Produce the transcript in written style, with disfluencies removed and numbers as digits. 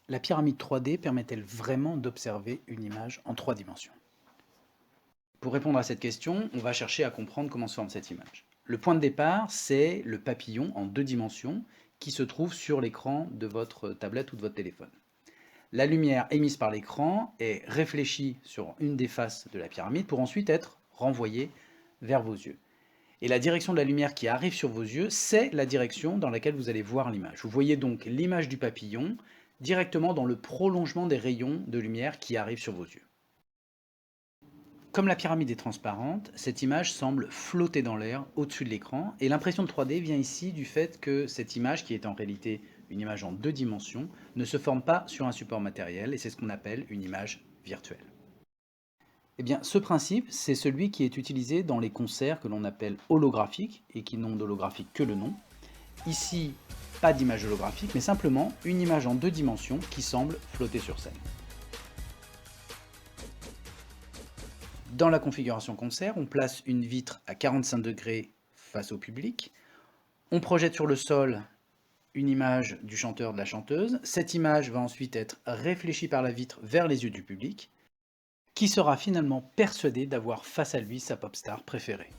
La pyramide 3D permet-elle vraiment d'observer une image en 3 dimensions? Pour répondre à cette question, on va chercher à comprendre comment se forme cette image. Le point de départ, c'est le papillon en 2 dimensions qui se trouve sur l'écran de votre tablette ou de votre téléphone. La lumière émise par l'écran est réfléchie sur une des faces de la pyramide pour ensuite être renvoyée vers vos yeux. Et la direction de la lumière qui arrive sur vos yeux, c'est la direction dans laquelle vous allez voir l'image. Vous voyez donc l'image du papillon directement dans le prolongement des rayons de lumière qui arrivent sur vos yeux. Comme la pyramide est transparente, cette image semble flotter dans l'air au-dessus de l'écran, et l'impression de 3D vient ici du fait que cette image, qui est en réalité une image en 2 dimensions, ne se forme pas sur un support matériel, et c'est ce qu'on appelle une image virtuelle. Eh bien, ce principe, c'est celui qui est utilisé dans les concerts que l'on appelle holographiques, et qui n'ont d'holographique que le nom. Ici, pas d'image holographique, mais simplement une image en 2 dimensions qui semble flotter sur scène. Dans la configuration concert, on place une vitre à 45 degrés face au public. On projette sur le sol une image du chanteur, de la chanteuse. Cette image va ensuite être réfléchie par la vitre vers les yeux du public, qui sera finalement persuadé d'avoir face à lui sa pop star préférée.